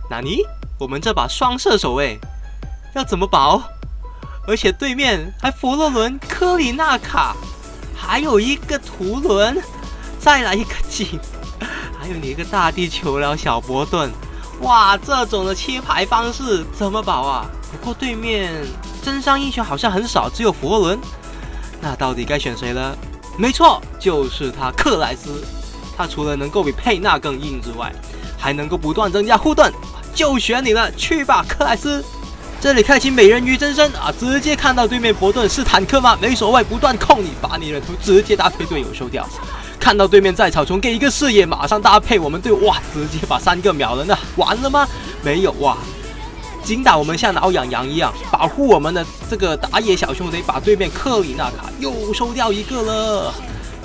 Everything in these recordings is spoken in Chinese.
纳尼？我们这把双射手要怎么保？而且对面还佛罗伦、科里纳卡，还有一个图伦，再来一个井，还有你一个大地球聊小伯顿。哇，这种的切牌方式怎么保啊？不过对面真伤英雄好像很少，只有佛罗伦。那到底该选谁呢？没错，就是他克莱斯。他除了能够比佩纳更硬之外，还能够不断增加护盾，就选你了，去吧，克莱斯！这里开启美人鱼真身啊，直接看到对面伯顿是坦克吗？没所谓，不断控你，把你人头直接搭配队友收掉。看到对面在草丛给一个视野，马上搭配我们队，哇，直接把3个秒人了，完了吗？没有哇！紧打我们像挠痒痒一样，保护我们的这个打野小兄弟，把对面克里纳卡又收掉一个了。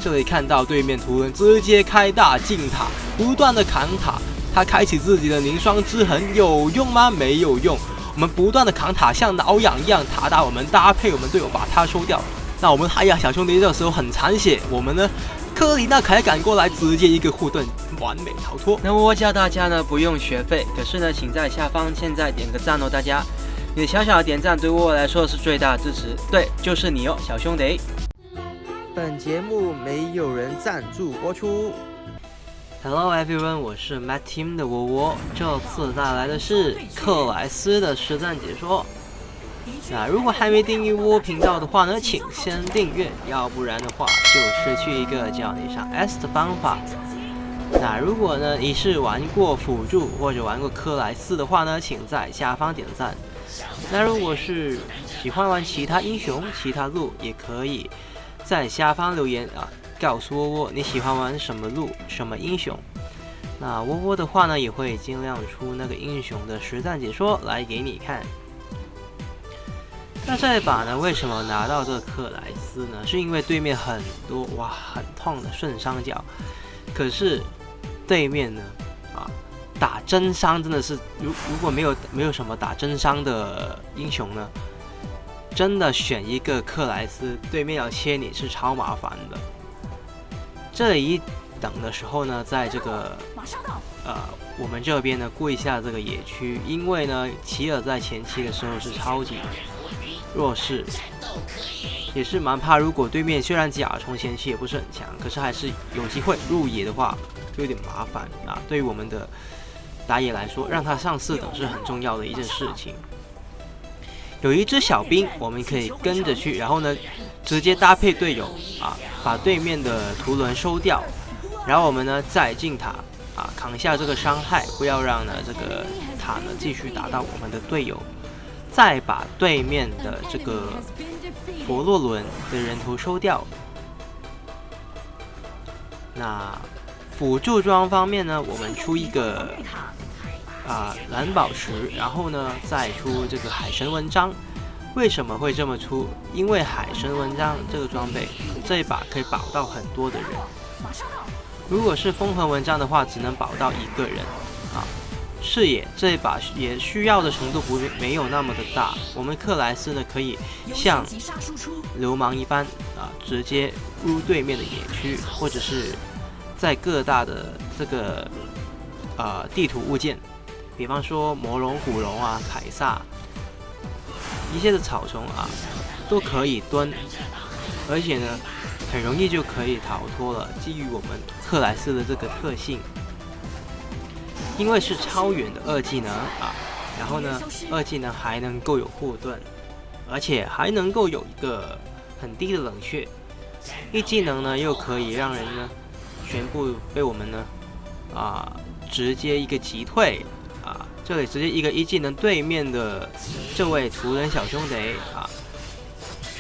这里看到对面图人直接开大进塔，不断的扛塔，他开启自己的凝霜之痕有用吗？没有用。我们不断的扛塔，像挠痒一样塔打我们，搭配我们队友把他收掉。那我们海雅小兄弟这时候很残血，我们呢，科里纳凯赶过来，直接一个护盾，完美逃脱。那我教大家呢不用学费，可是呢，请在下方现在点个赞哦，大家，你的小小的点赞对我来说是最大的支持，对，就是你哦，小兄弟。本节目没有人赞助播出。Hello everyone， 我是 Matt Team 的窝，这次带来的是克莱斯的实战解说。那如果还没订阅窝频道的话呢，请先订阅，要不然的话就失去一个叫你上 S 的方法。那如果呢你是玩过辅助或者玩过克莱斯的话呢，请在下方点赞。那如果是喜欢玩其他英雄、其他路，也可以在下方留言啊，告诉窝你喜欢玩什么路、什么英雄。那窝的话呢，也会尽量出那个英雄的实战解说来给你看。那这一把呢，为什么拿到这个克莱斯呢？是因为对面很多很痛的顺伤角，可是对面呢打真伤真的是，如果没有什么打真伤的英雄呢，真的选一个克莱斯，对面要切你是超麻烦的。这里一等的时候呢，在这个我们这边呢过一下这个野区，因为呢奇尔在前期的时候是超级弱势，也是蛮怕。如果对面虽然甲虫前期也不是很强，可是还是有机会入野的话，有点麻烦啊。对于我们的打野来说，让他上4等是很重要的一件事情。有一只小兵，我们可以跟着去，然后呢，直接搭配队友把对面的图伦收掉，然后我们呢再进塔扛下这个伤害，不要让呢这个塔呢继续打到我们的队友，再把对面的这个佛罗伦的人头收掉。那辅助装方面呢，我们出一个蓝宝石，然后呢再出这个海神文章。为什么会这么出？因为海神文章这个装备这一把可以保到很多的人，如果是风痕文章的话，只能保到1个人视野这一把也需要的程度没有那么的大。我们克莱斯呢可以像流氓一般直接入对面的野区，或者是在各大的这个地图物件，比方说魔龙、古龙凯撒一些的草丛都可以蹲，而且呢很容易就可以逃脱了。基于我们克莱斯的这个特性，因为是超远的2技能然后呢2技能还能够有护盾，而且还能够有一个很低的冷却，1技能呢又可以让人呢全部被我们呢直接一个击退这里直接一个1技能对面的这位图人小兄弟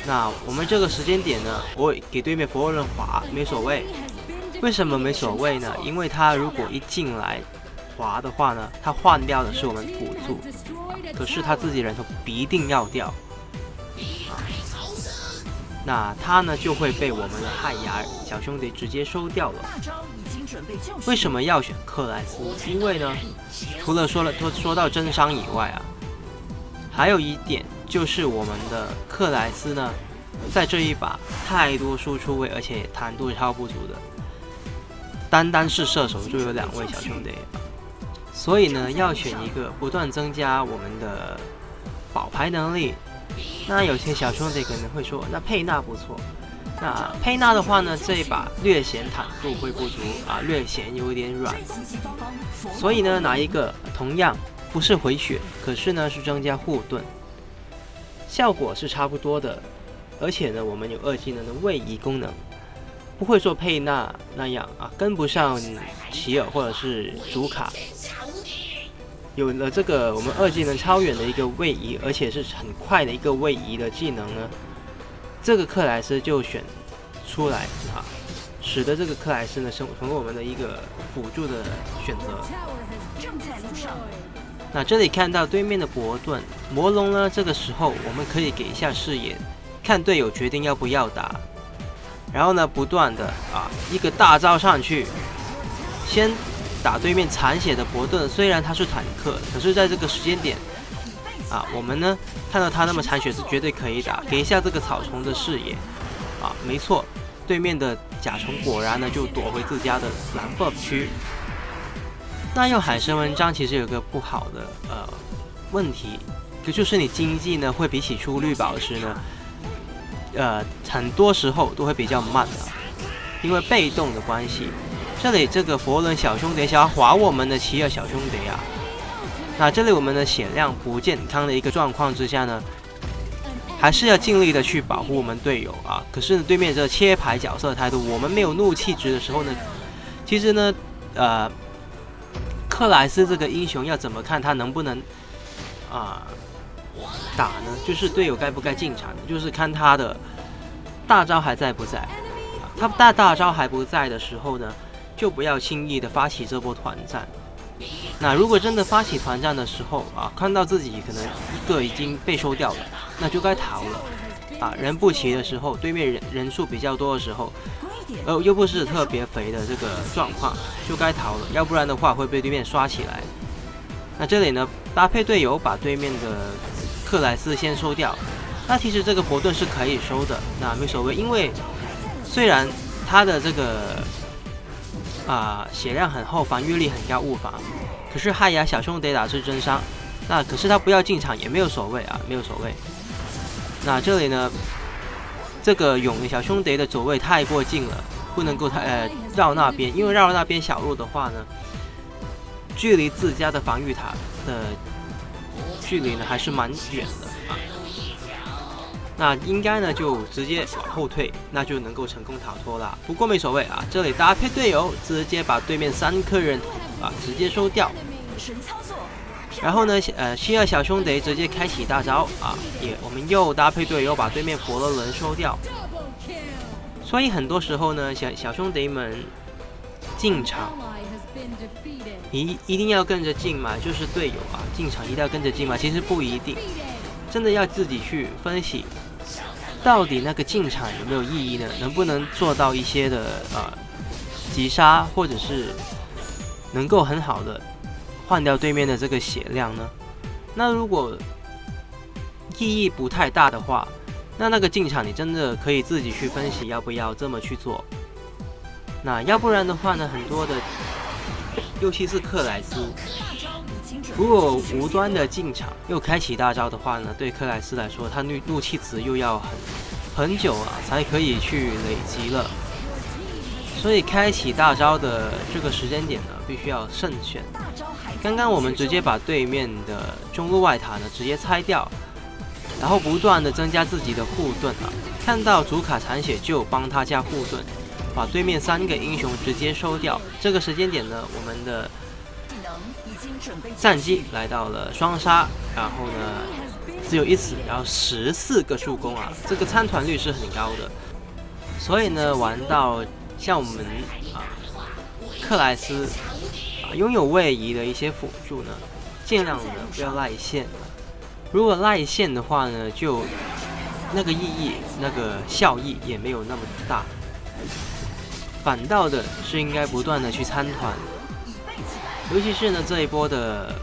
那我们这个时间点呢，我给对面佛罗伦滑没所谓。为什么没所谓呢？因为他如果一进来滑的话呢，他换掉的是我们辅助可是他自己人头必定要掉那他呢就会被我们的海牙小兄弟直接收掉了。为什么要选克莱斯？因为呢，除了说到真伤以外还有一点就是我们的克莱斯呢，在这一把太多输出位，而且弹度超不足的，单是射手就有2位小兄弟所以呢，要选一个不断增加我们的保牌能力。那有些小兄弟可能会说，那佩纳不错。那佩纳的话呢，这一把略显坦度会不足啊，略显有点软。所以呢，拿一个同样不是回血，可是呢是增加护盾，效果是差不多的。而且呢，我们有2技能的位移功能，不会说佩纳那样啊，跟不上奇尔或者是主卡。有了这个我们2技能超远的一个位移，而且是很快的一个位移的技能呢，这个克莱斯就选出来啊，使得这个克莱斯呢成为我们的一个辅助的选择。那这里看到对面的伯顿魔龙呢，这个时候我们可以给一下视野，看队友决定要不要打，然后呢不断的一个大招上去，先打对面残血的伯顿。虽然他是坦克，可是在这个时间点我们呢看到他那么残血是绝对可以打，给一下这个草丛的视野没错，对面的甲虫果然呢就躲回自家的蓝 buff 区。那用海神文章其实有个不好的问题，就是你经济呢会比起出绿宝石呢很多时候都会比较慢因为被动的关系。这里这个佛伦小兄弟想要划我们的奇尔小兄弟那这里我们的血量不健康的一个状况之下呢，还是要尽力的去保护我们队友可是呢，对面这切牌角色态度，我们没有怒气值的时候呢，其实呢克莱斯这个英雄要怎么看他能不能打呢？就是队友该不该进场，就是看他的大招还在不在。他大招还不在的时候呢，就不要轻易的发起这波团战。那如果真的发起团战的时候看到自己可能一个已经被收掉了，那就该逃了人不齐的时候，对面人数比较多的时候，又不是特别肥的这个状况，就该逃了，要不然的话会被对面刷起来。那这里呢，搭配队友把对面的克莱斯先收掉。那其实这个伯顿是可以收的，那没所谓，因为虽然他的这个血量很厚，防御力很高，误防，可是汉雅小兄弟打是真伤，那可是他不要进场也没有所谓没有所谓。那这里呢，这个勇的小兄弟的走位太过近了，不能够绕那边，因为绕那边小路的话呢，距离自家的防御塔的距离呢还是蛮远的那应该呢就直接往后退，那就能够成功逃脱了。不过没所谓这里搭配队友直接把对面3颗人直接收掉。然后呢希尔小兄弟直接开启大招我们又搭配队友把对面佛罗伦收掉。所以很多时候呢，小兄弟们进场一定要跟着进嘛，就是队友进场一定要跟着进嘛，其实不一定，真的要自己去分析，到底那个进场有没有意义呢？能不能做到一些的击杀，或者是能够很好的换掉对面的这个血量呢？那如果意义不太大的话，那个进场你真的可以自己去分析要不要这么去做。那要不然的话呢，很多的，尤其是克莱斯，如果无端的进场又开启大招的话呢，对克莱斯来说，他怒气值又要很久才可以去累积了。所以开启大招的这个时间点呢，必须要慎选。刚刚我们直接把对面的中路外塔呢直接拆掉，然后不断的增加自己的护盾看到主卡残血就帮他加护盾，把对面3个英雄直接收掉。这个时间点呢，我们的战绩来到了双杀，然后呢只有1死，然后14个助攻这个参团率是很高的。所以呢，玩到像我们克莱斯拥有位移的一些辅助呢，尽量的不要赖线。如果赖线的话呢，就那个意义、那个效益也没有那么大。反倒的是应该不断的去参团，尤其是呢这一波的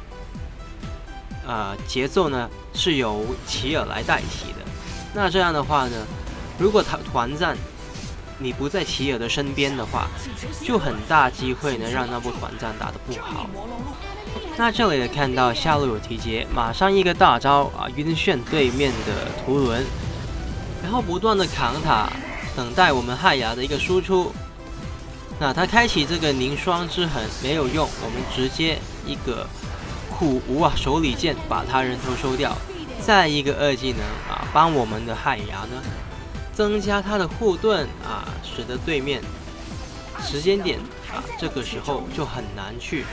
节奏呢是由奇尔来代替的。那这样的话呢，如果团战你不在奇尔的身边的话，就很大机会呢让那波团战打得不好。那这里看到下路有提劫，马上一个大招啊，晕眩对面的图伦，然后不断的扛塔，等待我们汉雅的一个输出。那他开启这个凝霜之痕没有用，我们直接一个苦无啊手里剑把他人头收掉，再一个2技能啊，帮我们的汉雅呢增加他的护盾啊，使得对面时间点啊这个时候就很难去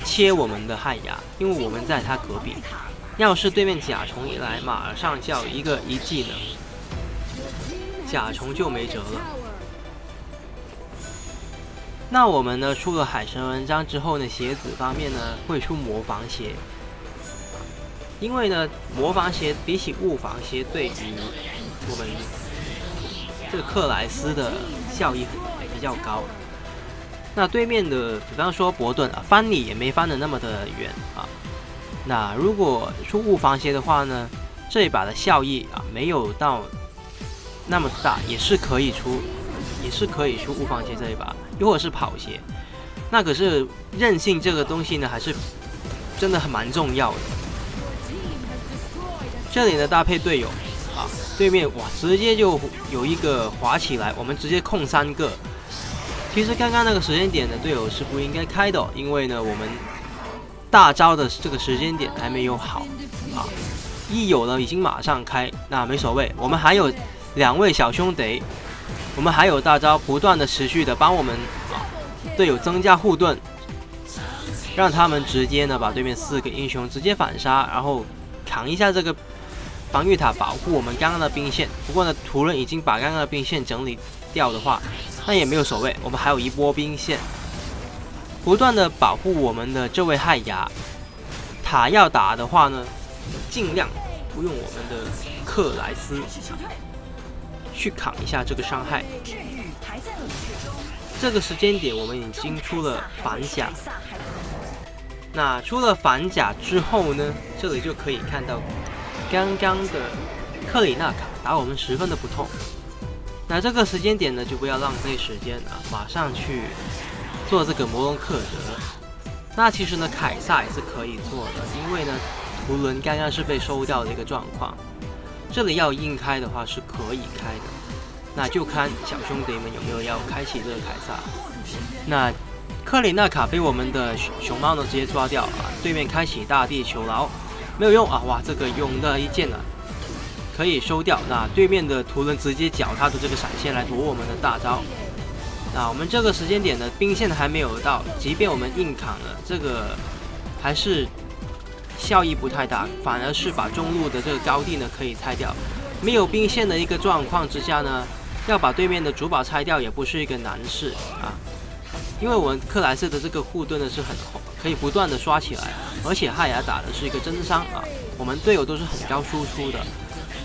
切我们的汉雅，因为我们在他隔壁。要是对面甲虫一来，马上叫一个1技能，甲虫就没辙了。那我们呢，出了海神文章之后呢，鞋子方面呢会出魔防鞋，因为呢魔防鞋比起物防鞋对于我们这个克莱斯的效益比较高。那对面的比方说伯顿啊，翻你也没翻的那么的远啊。那如果出物防鞋的话呢，这一把的效益啊没有到那么大，也是可以出物防鞋这一把，又或者是跑鞋。那可是韧性这个东西呢，还是真的蛮重要的。这里呢搭配队友啊，对面哇直接就有一个滑起来，我们直接控3个。其实刚刚那个时间点的队友是不应该开的，因为呢我们大招的这个时间点还没有好啊，一有了已经马上开，那没所谓，我们还有2位小兄弟，我们还有大招不断的持续的帮我们队友增加护盾，让他们直接呢把对面4个英雄直接反杀，然后扛一下这个防御塔，保护我们刚刚的兵线。不过呢图伦已经把刚刚的兵线整理掉的话，那也没有所谓，我们还有一波兵线，不断的保护我们的这位汉雅。塔要打的话呢，尽量不用我们的克莱斯去扛一下这个伤害。这个时间点我们已经出了反甲，那出了反甲之后呢，这里就可以看到刚刚的克里纳卡打我们十分的不痛。那这个时间点呢，就不要浪费时间啊，马上去做这个摩龙克德。那其实呢，凯撒也是可以做的，因为呢，图伦刚刚是被收掉的一个状况。这里要硬开的话是可以开的，那就看小兄弟们有没有要开启这个凯撒。那克里纳卡被我们的熊猫呢直接抓掉啊，对面开启大地囚牢没有用啊，哇，这个用的一剑呢可以收掉。那对面的图伦直接缴他的这个闪现来躲我们的大招。那我们这个时间点的兵线还没有到，即便我们硬扛了，这个还是效益不太大，反而是把中路的这个高地呢可以拆掉。没有兵线的一个状况之下呢，要把对面的主堡拆掉也不是一个难事啊。因为我们克莱斯的这个护盾呢是很可以不断的刷起来，而且汉雅打的是一个真伤啊，我们队友都是很高输出的，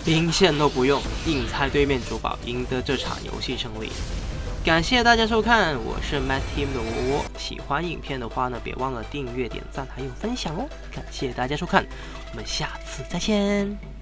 兵线都不用，硬拆对面主堡，赢得这场游戏胜利。感谢大家收看，我是 MattTeam 的我。喜欢影片的话呢，别忘了订阅、点赞还有分享哦。感谢大家收看，我们下次再见。